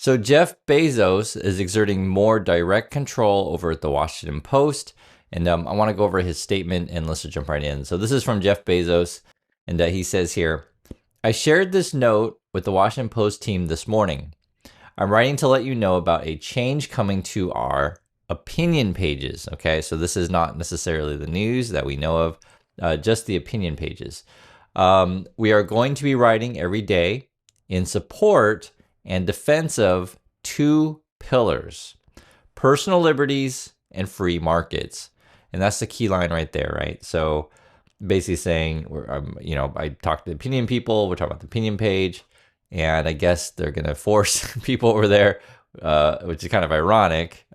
So Jeff Bezos is exerting more direct control over the Washington Post. And I want to go over his statement and let's jump right in. So this is from Jeff Bezos. And he says here, I shared this note with the Washington Post team this morning. I'm writing to let you know about a change coming to our opinion pages. Okay, so this is not necessarily the news that we know of, just the opinion pages. We are going to be writing every day in support and defense of two pillars: personal liberties and free markets. And that's the key line right there, right? So basically saying, I talked to the opinion people, we're talking about the opinion page, and I guess they're going to force people over there, which is kind of ironic,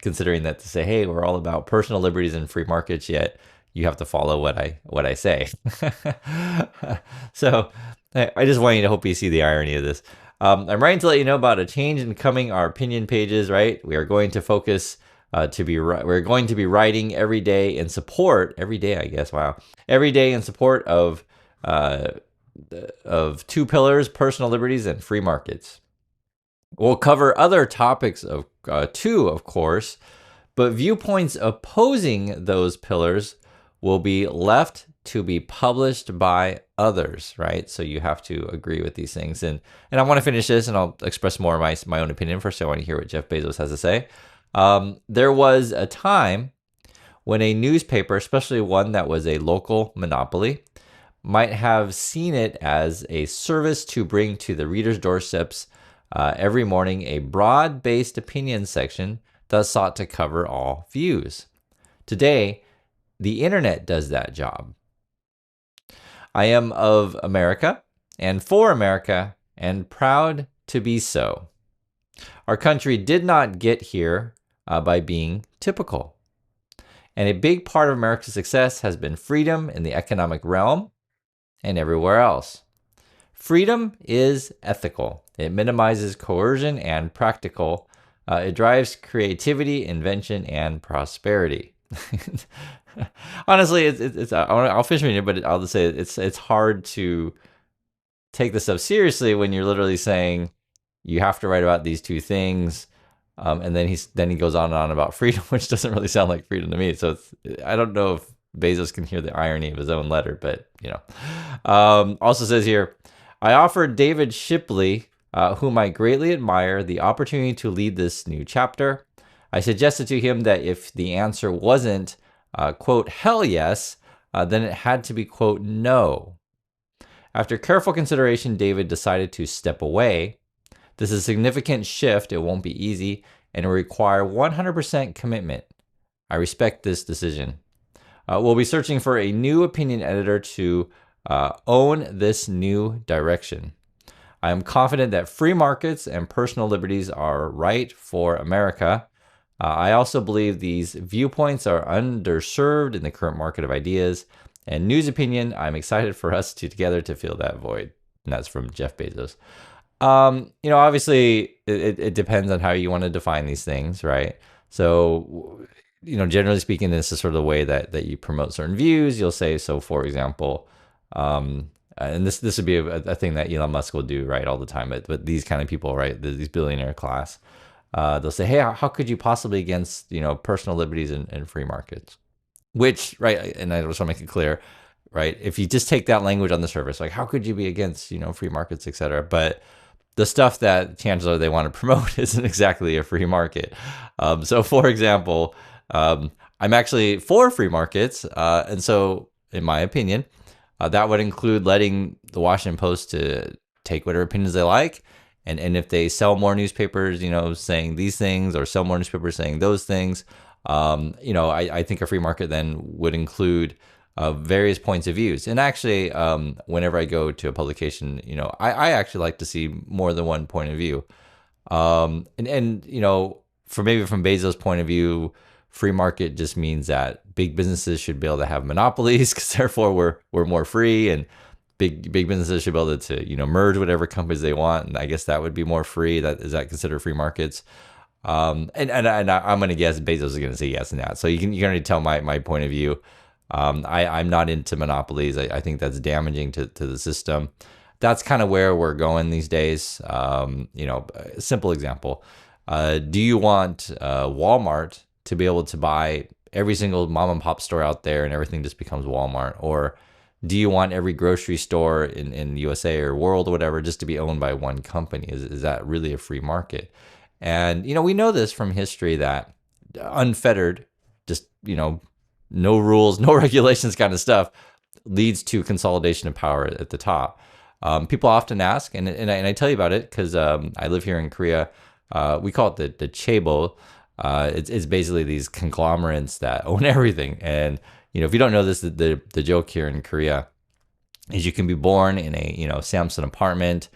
considering that to say, hey, we're all about personal liberties and free markets, yet you have to follow what I say. So I just want you to hope you see the irony of this. I'm writing to let you know about a change in coming our opinion pages, right? We are going to focus we're going to be writing every day in support, every day, I guess, wow. Every day in support of two pillars: personal liberties and free markets. We'll cover other topics of too, of course, but viewpoints opposing those pillars will be left to be published by others, right? So you have to agree with these things. And I want to finish this, and I'll express more of my own opinion first. I want to hear what Jeff Bezos has to say. There was a time when a newspaper, especially one that was a local monopoly, might have seen it as a service to bring to the readers' doorsteps every morning a broad-based opinion section that sought to cover all views. Today, the internet does that job. I am of America and for America and proud to be so. Our country did not get here by being typical. And a big part of America's success has been freedom in the economic realm and everywhere else. Freedom is ethical. It minimizes coercion and practical. It drives creativity, invention, and prosperity. Honestly, I'll finish it, but I'll just say it's hard to take this stuff seriously when you're literally saying you have to write about these two things. And then he goes on and on about freedom, which doesn't really sound like freedom to me. So I don't know if Bezos can hear the irony of his own letter, but also says here, I offered David Shipley, whom I greatly admire, the opportunity to lead this new chapter. I suggested to him that if the answer wasn't, quote, hell yes, then it had to be, quote, no. After careful consideration, David decided to step away. This is a significant shift. It won't be easy, and it will require 100% commitment. I respect this decision. We'll be searching for a new opinion editor to own this new direction. I am confident that free markets and personal liberties are right for America. I also believe these viewpoints are underserved in the current market of ideas and news opinion. I'm excited for us together to fill that void. And that's from Jeff Bezos. Obviously it depends on how you want to define these things, right? So, generally speaking, this is sort of the way that you promote certain views. You'll say, so for example, and this would be a thing that Elon Musk will do, right, all the time. But these kind of people, right, these billionaire class, they'll say, hey, how could you possibly against, personal liberties and free markets? Which, right, and I just want to make it clear, right, if you just take that language on the surface, like how could you be against, free markets, et cetera? But the stuff that chances are they want to promote isn't exactly a free market. So, for example, I'm actually for free markets. And so, in my opinion, that would include letting the Washington Post to take whatever opinions they like. And if they sell more newspapers, saying these things, or sell more newspapers saying those things, I think a free market then would include various points of views. And actually, whenever I go to a publication, I actually like to see more than one point of view. From Bezos' point of view, free market just means that big businesses should be able to have monopolies, because therefore we're more free, and big businesses should be able to merge whatever companies they want, and I guess that would be more free. Is that considered free markets? And I'm going to guess Bezos is going to say yes in that. So you can already tell my point of view. I'm not into monopolies. I think that's damaging to the system. that's kind of where we're going these days. A simple example. Do you want Walmart to be able to buy every single mom and pop store out there and everything just becomes Walmart? Or do you want every grocery store in USA or world or whatever just to be owned by one company? Is that really a free market? And, we know this from history that unfettered, just, no rules, no regulations kind of stuff leads to consolidation of power at the top. People often ask, and I tell you about it because I live here in Korea. We call it the chaebol. It's basically these conglomerates that own everything. And if you don't know this, the joke here in Korea is you can be born in a Samsung apartment,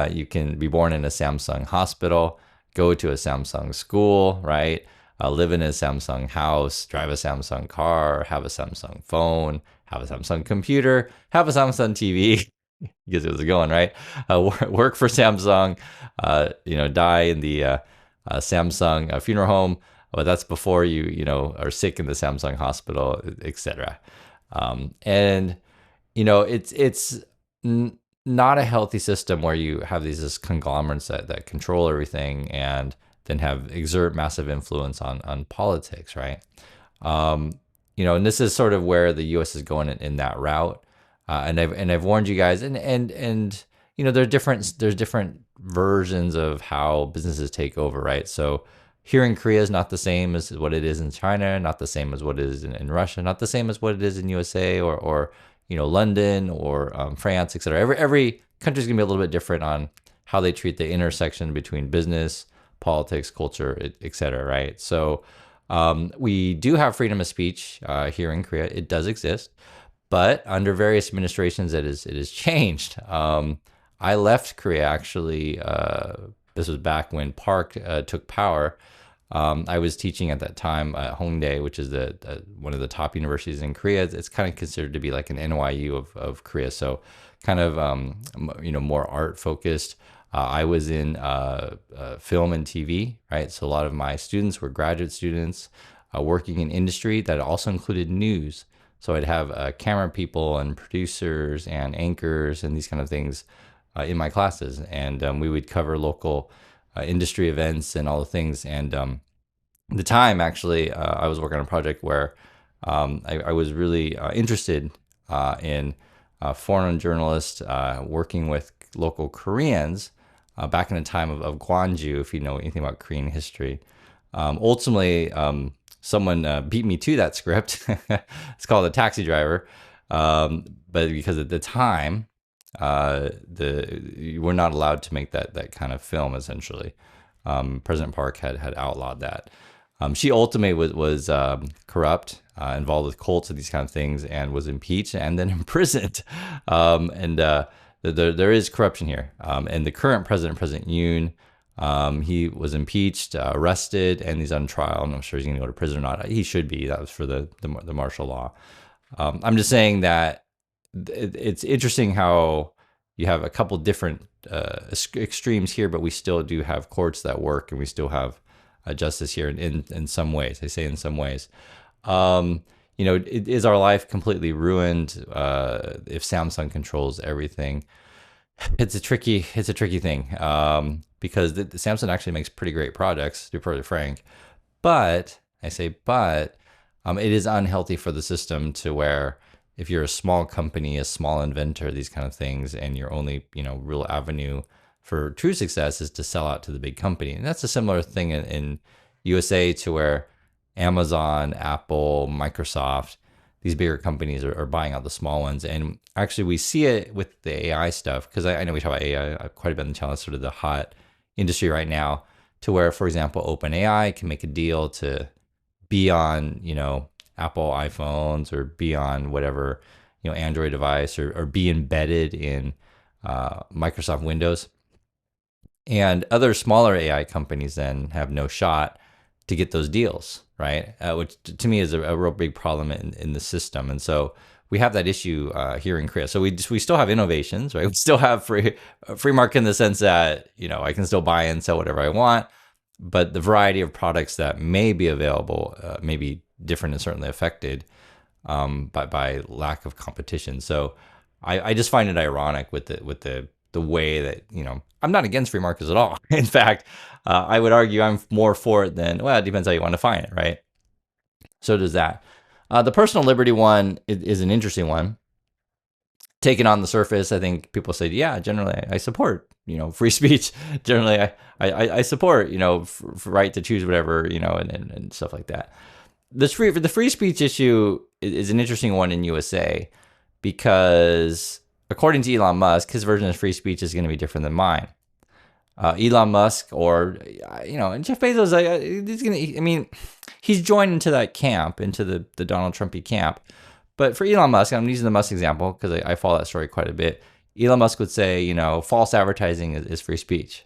you can be born in a Samsung hospital, go to a Samsung school, right? Live in a Samsung house, drive a Samsung car, have a Samsung phone, have a Samsung computer, have a Samsung TV. Because it was going right. Work for Samsung, die in the Samsung funeral home. But that's before you are sick in the Samsung hospital, etc. And it's not a healthy system where you have these conglomerates that control everything and then exert massive influence on politics, right? And this is sort of where the U.S. is going in that route. And I've warned you guys, and there's different versions of how businesses take over, right? So here in Korea is not the same as what it is in China, not the same as what it is in Russia, not the same as what it is in USA or London or France, etc. Every country is gonna be a little bit different on how they treat the intersection between business, politics, culture, etc. Right? So we do have freedom of speech here in Korea. It does exist. But under various administrations, it is changed. I left Korea actually. This was back when Park took power. I was teaching at that time at Hongdae, which is one of the top universities in Korea. It's kind of considered to be like an NYU of Korea, so kind of more art focused. I was in film and TV, right? So a lot of my students were graduate students working in industry that also included news. So I'd have camera people and producers and anchors and these kind of things in my classes. And we would cover local industry events and all the things. And at the time, actually, I was working on a project where I was really interested in foreign journalists working with local Koreans back in the time of Gwonju, if you know anything about Korean history. Ultimately, someone beat me to that script. It's called A Taxi Driver. But because at the time, you were not allowed to make that kind of film, essentially. President Park had outlawed that. She ultimately was corrupt, involved with cults and these kind of things, and was impeached and then imprisoned. There is corruption here. And the current President Yoon, he was impeached, arrested, and he's on trial. I'm not sure he's going to go to prison or not. He should be. That was for the martial law. I'm just saying that it's interesting how you have a couple different extremes here, but we still do have courts that work, and we still have justice here in some ways. I say in some ways. Is our life completely ruined if Samsung controls everything? It's a tricky thing because the Samsung actually makes pretty great products, to be perfectly frank. But it is unhealthy for the system to where if you're a small company, a small inventor, these kind of things, and your only real avenue for true success is to sell out to the big company. And that's a similar thing in USA to where Amazon, Apple, Microsoft, these bigger companies are buying out the small ones. And actually we see it with the AI stuff, because I know we talk about AI quite a bit on the channel. It's sort of the hot industry right now, to where, for example, OpenAI can make a deal to be on, Apple iPhones or be on whatever, Android device or be embedded in Microsoft Windows. And other smaller AI companies then have no shot to get those deals, right? Which to me is a real big problem in the system. And so we have that issue here in Korea. So we still have innovations, right? We still have free market in the sense that, I can still buy and sell whatever I want, but the variety of products that may be available may be different and certainly affected by lack of competition. So I just find it ironic with the way that, I'm not against free markets at all. In fact, I would argue I'm more for it than, well, it depends how you want to define it, right? So does that. The personal liberty one is an interesting one. Taken on the surface, I think people say, yeah, generally I support, free speech. Generally, I support, right to choose whatever, and stuff like that. The free speech issue is an interesting one in USA because according to Elon Musk, his version of free speech is going to be different than mine. Elon Musk or and Jeff Bezos, he's gonna. I mean, he's joined into that camp, into the Donald Trumpy camp. But for Elon Musk, I'm using the Musk example because I follow that story quite a bit. Elon Musk would say, false advertising is free speech.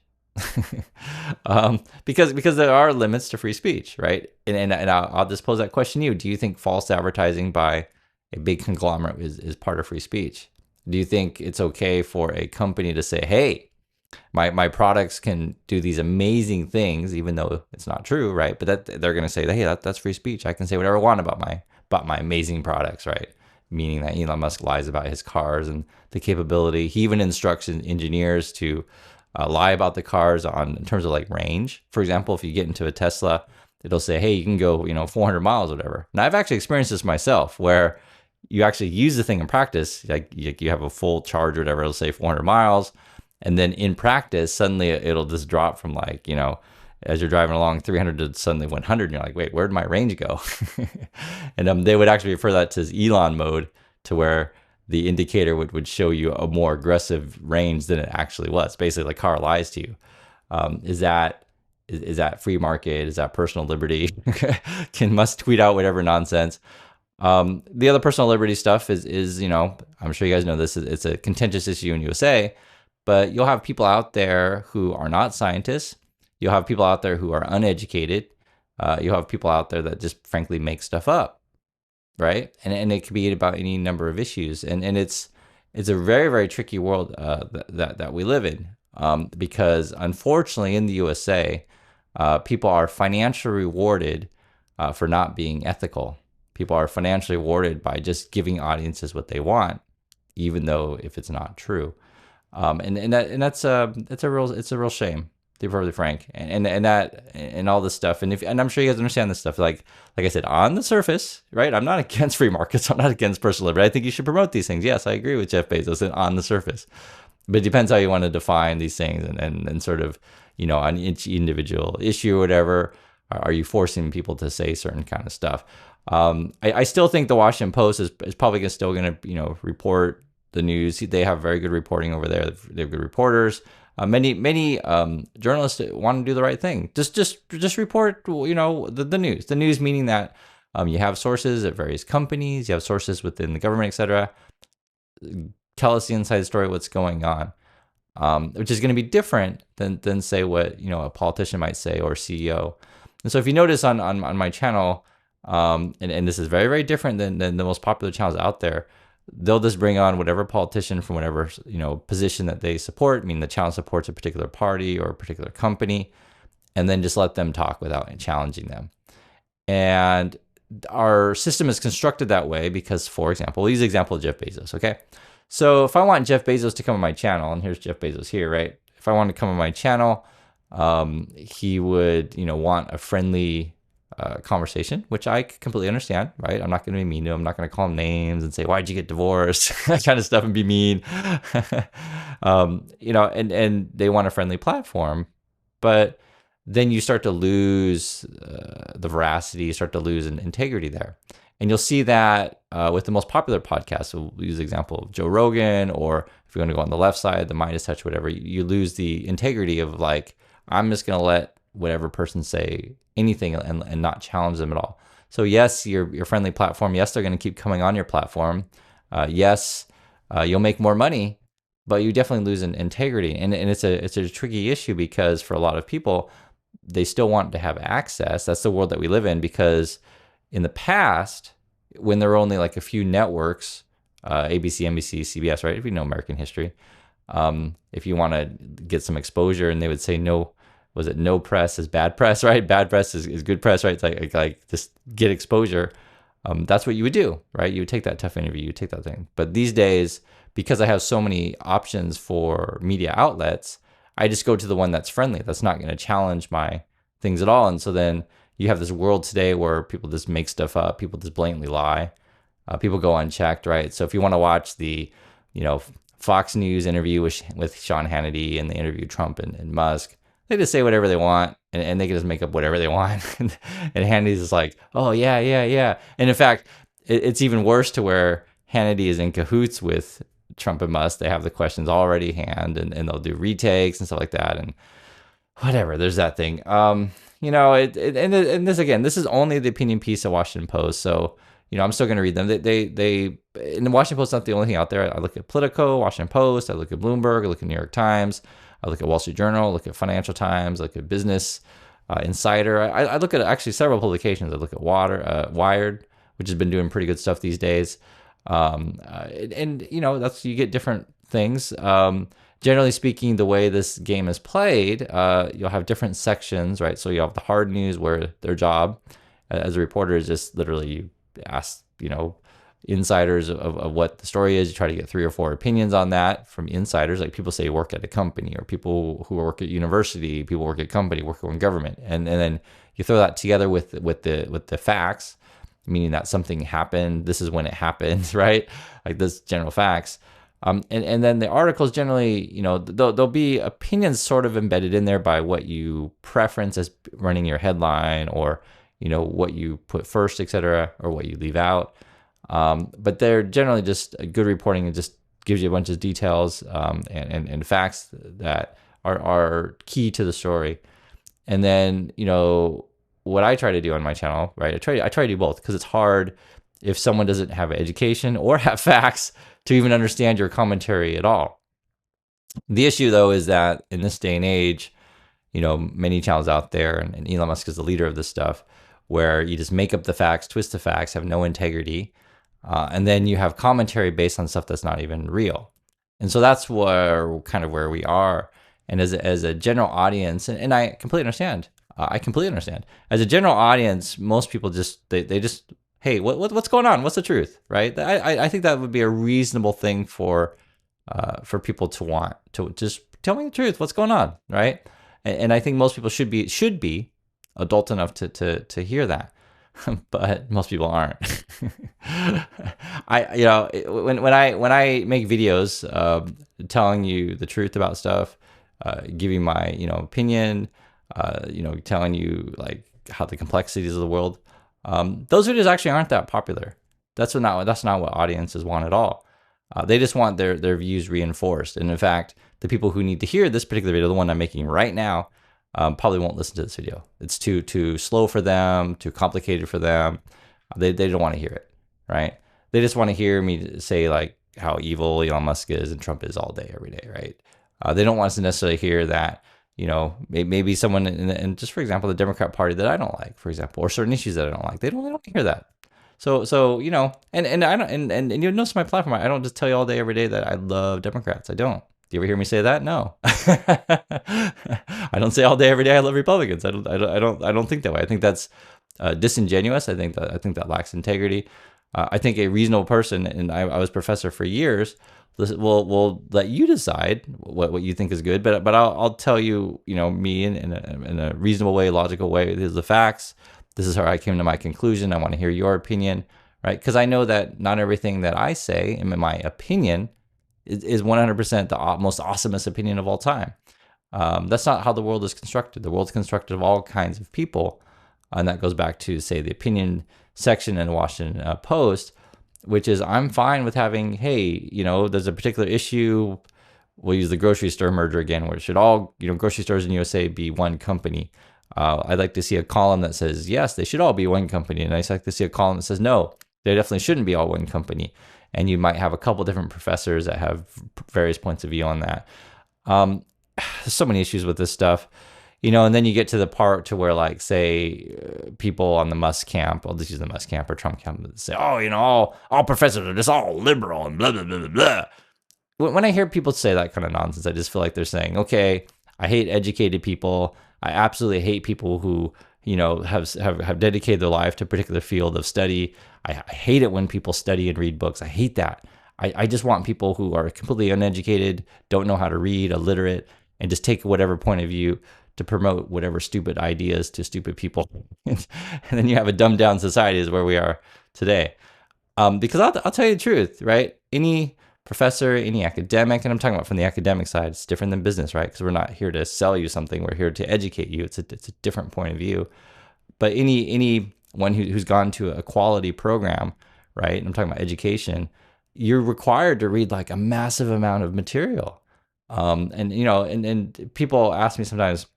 Because there are limits to free speech, right? And I'll just pose that question to you. Do you think false advertising by a big conglomerate is part of free speech? Do you think it's okay for a company to say, hey, my products can do these amazing things, even though it's not true, right? But that they're going to say, hey, that's free speech. I can say whatever I want about my amazing products, right? Meaning that Elon Musk lies about his cars and the capability. He even instructs engineers to lie about the cars in terms of like range. For example, if you get into a Tesla, it'll say, hey, you can go 400 miles or whatever. Now I've actually experienced this myself where you actually use the thing in practice, like you have a full charge or whatever, it'll say 400 miles. And then in practice, suddenly it'll just drop from like, as you're driving along 300 to suddenly 100. And you're like, wait, where'd my range go? And they would actually refer that to Elon mode, to where the indicator would show you a more aggressive range than it actually was. Basically, the car lies to you. Is that free market? Is that personal liberty? Can Musk tweet out whatever nonsense? The other personal liberty stuff is I'm sure you guys know this. It's a contentious issue in USA, but you'll have people out there who are not scientists. You'll have people out there who are uneducated. You'll have people out there that just frankly make stuff up, right? And it could be about any number of issues. And it's a very, very tricky world that we live in, because unfortunately in the USA, people are financially rewarded for not being ethical. People are financially rewarded by just giving audiences what they want, even though if it's not true. That's a real shame, to be perfectly frank, and all this stuff, and I'm sure you guys understand this stuff. Like I said, on the surface, right? I'm not against free markets. I'm not against personal liberty. I think you should promote these things. Yes, I agree with Jeff Bezos on the surface, but it depends how you want to define these things, and sort of on each individual issue or whatever. Are you forcing people to say certain kind of stuff? I still think the Washington Post is probably still going to report the news. They have very good reporting over there. They have good reporters. Many journalists want to do the right thing. Just report the news. The news meaning that you have sources at various companies, you have sources within the government, etc. Tell us the inside story, what's going on, which is going to be different than say what a politician might say or CEO. And so if you notice on my channel, and this is very, very different than the most popular channels out there, they'll just bring on whatever politician from whatever position that they support. I mean, the channel supports a particular party or a particular company, and then just let them talk without challenging them. And our system is constructed that way because, for example, we'll use the example of Jeff Bezos, okay? So if I want Jeff Bezos to come on my channel, and here's Jeff Bezos here, right? If I want to come on my channel, he would, want a friendly conversation, which I completely understand, right? I'm not going to be mean to him. I'm not going to call him names and say, why'd you get divorced? That kind of stuff, and be mean. And they want a friendly platform, but then you start to lose the veracity, you start to lose an integrity there. And you'll see that with the most popular podcasts. So we'll use the example of Joe Rogan, or if you want to go on the left side, the Midas Touch, whatever, you lose the integrity of like, I'm just going to let whatever person say anything and not challenge them at all. So yes, your friendly platform, yes, they're going to keep coming on your platform. Yes, you'll make more money, but you definitely lose in integrity. And it's a tricky issue because for a lot of people, they still want to have access. That's the world that we live in, because in the past, when there were only like a few networks, ABC, NBC, CBS, right? If you know American history, if you want to get some exposure, and they would say no press is bad press, right? Bad press is good press, right? It's like just get exposure. That's what you would do, right? You would take that tough interview, you would take that thing. But these days, because I have so many options for media outlets, I just go to the one that's friendly, that's not going to challenge my things at all. And so then you have this world today where people just make stuff up, people just blatantly lie, people go unchecked, right? So if you want to watch the, Fox News interview with Sean Hannity and they interview Trump and Musk, they just say whatever they want and they can just make up whatever they want. And Hannity's just like, oh, yeah, yeah, yeah. And in fact, it's even worse to where Hannity is in cahoots with Trump and Musk. They have the questions already and they'll do retakes and stuff like that. And whatever, there's that thing. And this, again, this is only the opinion piece of Washington Post. So, I'm still going to read them. They in the Washington Post, not the only thing out there. I look at Politico, Washington Post, I look at Bloomberg, I look at New York Times, I look at Wall Street Journal, I look at Financial Times, I look at Business Insider. I look at actually several publications. I look at Wired, which has been doing pretty good stuff these days. That's, you get different things. Generally speaking, the way this game is played, you'll have different sections, right? So you have the hard news where their job as a reporter is just literally you ask, insiders of what the story is. You try to get 3 or 4 opinions on that from insiders, like people say work at a company or people who work at university, people work at company, work in government. And then you throw that together with the facts, meaning that something happened. This is when it happened, right? Like this general facts. And then the articles generally, there'll be opinions sort of embedded in there by what you preference as running your headline or, what you put first, etc., or what you leave out. But they're generally just good reporting and just gives you a bunch of details and facts that are key to the story. And then, what I try to do on my channel, right? I try to do both because it's hard if someone doesn't have education or have facts to even understand your commentary at all. The issue, though, is that in this day and age, many channels out there, and Elon Musk is the leader of this stuff, where you just make up the facts, twist the facts, have no integrity, and then you have commentary based on stuff that's not even real. And so that's where we are. And as a general audience, and I completely understand. As a general audience, most people just they just, hey, what's going on? What's the truth, right? I think that would be a reasonable thing for people to want to just tell me the truth. What's going on, right? And I think most people should be adult enough to hear that, but most people aren't. When I make videos telling you the truth about stuff, giving my opinion, telling you like how the complexities of the world, those videos actually aren't that popular. That's not what audiences want at all. They just want their views reinforced. And in fact, the people who need to hear this particular video, the one I'm making right now, probably won't listen to this video. It's too slow for them, too complicated for them. They don't want to hear it, right? They just want to hear me say like how evil Elon Musk is and Trump is all day, every day, right? They don't want us to necessarily hear that, maybe someone in just for example, the Democrat Party that I don't like, for example, or certain issues that I don't like. They don't hear that. So and I don't and you'll notice my platform. I don't just tell you all day, every day that I love Democrats. I don't. Do you ever hear me say that? No. I don't say all day, every day I love Republicans. I don't think that way. I think that's disingenuous. I think that lacks integrity. I think a reasonable person, and I was professor for years, will let you decide what you think is good. But I'll tell you, me in a reasonable way, logical way. These are the facts. This is how I came to my conclusion. I want to hear your opinion, right? Because I know that not everything that I say, in my opinion, is 100% the most awesomest opinion of all time. That's not how the world is constructed. The world's constructed of all kinds of people. And that goes back to, say, the opinion section in the Washington Post, which is I'm fine with having, hey, there's a particular issue. We'll use the grocery store merger again, where it should all, grocery stores in the USA be one company. I'd like to see a column that says, yes, they should all be one company. And I'd like to see a column that says, no, they definitely shouldn't be all one company. And you might have a couple different professors that have various points of view on that. There's so many issues with this stuff, and then you get to the part to where, like, say, people on the Musk camp, I'll just use the Musk camp or Trump camp, say, oh, all professors are just all liberal and blah, blah, blah, blah, blah. When I hear people say that kind of nonsense, I just feel like they're saying, okay, I hate educated people. I absolutely hate people who have dedicated their life to a particular field of study. I hate it when people study and read books. I hate that. I just want people who are completely uneducated, don't know how to read, illiterate, and just take whatever point of view to promote whatever stupid ideas to stupid people. And then you have a dumbed down society is where we are today. Because I'll tell you the truth, right? Any professor, any academic, and I'm talking about from the academic side, it's different than business, right? Because we're not here to sell you something. We're here to educate you. It's a different point of view. But anyone who's gone to a quality program, right? And I'm talking about education, you're required to read like a massive amount of material. And people ask me sometimes,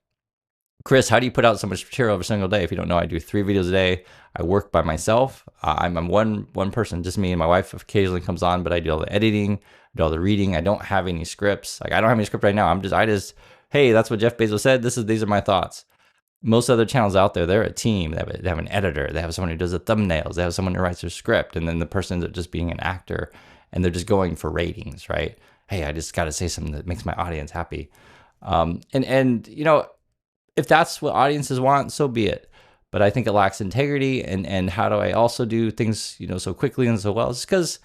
Chris, how do you put out so much material every single day? If you don't know, I do 3 videos a day. I work by myself. I'm one person, just me, and my wife occasionally comes on, but I do all the editing, I do all the reading. I don't have any scripts. Like I don't have any script right now. I just, hey, that's what Jeff Bezos said. These are my thoughts. Most other channels out there, they're a team. They have an editor. They have someone who does the thumbnails. They have someone who writes their script, and then the person ends up just being an actor, and they're just going for ratings, right? Hey, I just got to say something that makes my audience happy. And if that's what audiences want, so be it. But I think it lacks integrity. And how do I also do things, so quickly and so well? It's because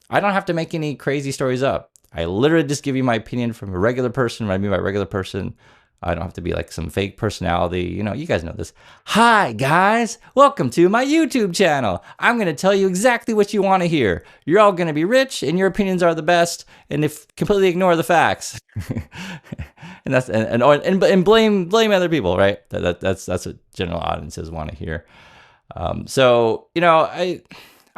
I don't have to make any crazy stories up. I literally just give you my opinion from a regular person. What I mean by regular person, I don't have to be like some fake personality. You guys know this. Hi, guys. Welcome to my YouTube channel. I'm going to tell you exactly what you want to hear. You're all going to be rich, and your opinions are the best, and if completely ignore the facts. and blame other people, right? That's what general audiences want to hear. I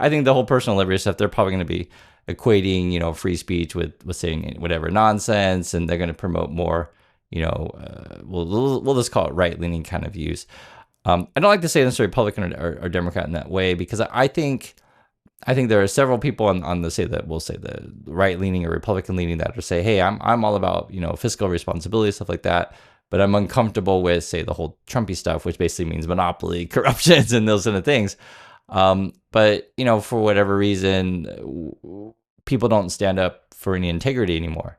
think the whole personal liberty stuff, they're probably going to be equating, free speech with saying whatever nonsense, and they're going to promote more, we'll just call it right-leaning kind of views. I don't like to say necessarily Republican or Democrat in that way, because I think there are several people on the right-leaning or Republican-leaning that are say, hey, I'm all about fiscal responsibility, stuff like that, but I'm uncomfortable with, say, the whole Trumpy stuff, which basically means monopoly, corruptions, and those kind of things. But for whatever reason, people don't stand up for any integrity anymore.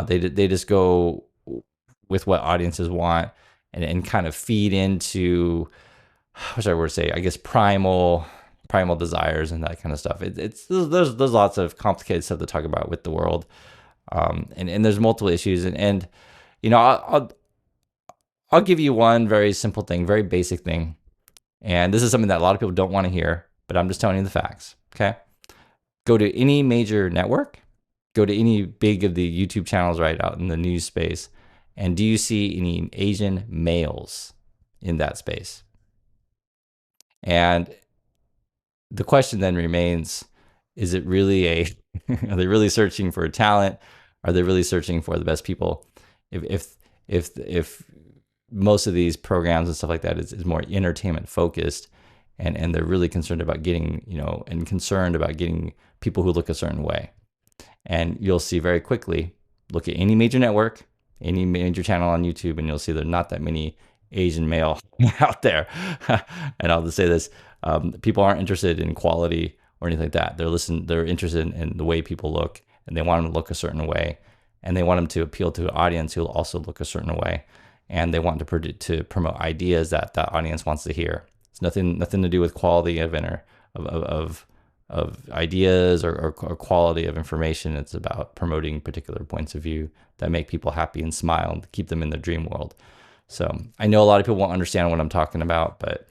They just go with what audiences want and kind of feed into, what should I word say, I guess primal desires and that kind of stuff. There's lots of complicated stuff to talk about with the world, and there's multiple issues, and I'll give you one very simple thing, very basic thing, and this is something that a lot of people don't want to hear, but I'm just telling you the facts. Okay, go to any major network, go to any big of the YouTube channels right out in the news space, and do you see any Asian males in that space? And the question then remains, is it really are they really searching for talent? Are they really searching for the best people? If most of these programs and stuff like that is more entertainment focused, and they're really concerned about getting, and concerned about getting people who look a certain way. And you'll see very quickly, look at any major network, any major channel on YouTube, and you'll see there are not that many Asian male out there. And I'll just say this, people aren't interested in quality or anything like that. They're interested in the way people look, and they want them to look a certain way, and they want them to appeal to an audience who will also look a certain way, and they want to promote ideas that audience wants to hear. It's nothing to do with quality of ideas or quality of information. It's about promoting particular points of view that make people happy and smile and keep them in their dream world. So I know a lot of people won't understand what I'm talking about, but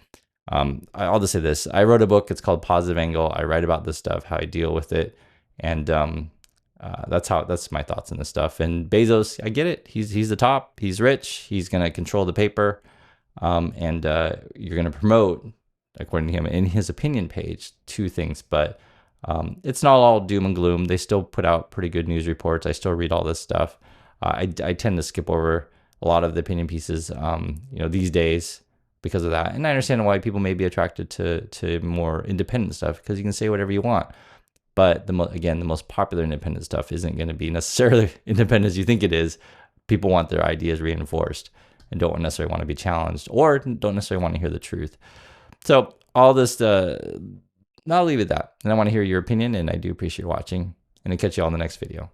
I'll just say this. I wrote a book. It's called Positive Angle. I write about this stuff, how I deal with it. And that's my thoughts on this stuff. And Bezos, I get it. He's the top. He's rich. He's going to control the paper. And you're going to promote, according to him, in his opinion page, 2 things. But it's not all doom and gloom. They still put out pretty good news reports. I still read all this stuff. I tend to skip over a lot of the opinion pieces, these days because of that. And I understand why people may be attracted to more independent stuff, because you can say whatever you want. But the most popular independent stuff isn't going to be necessarily independent as you think it is. People want their ideas reinforced and don't necessarily want to be challenged, or don't necessarily want to hear the truth. So all this, I'll leave it at that. And I want to hear your opinion, and I do appreciate watching. And I'll catch you all in the next video.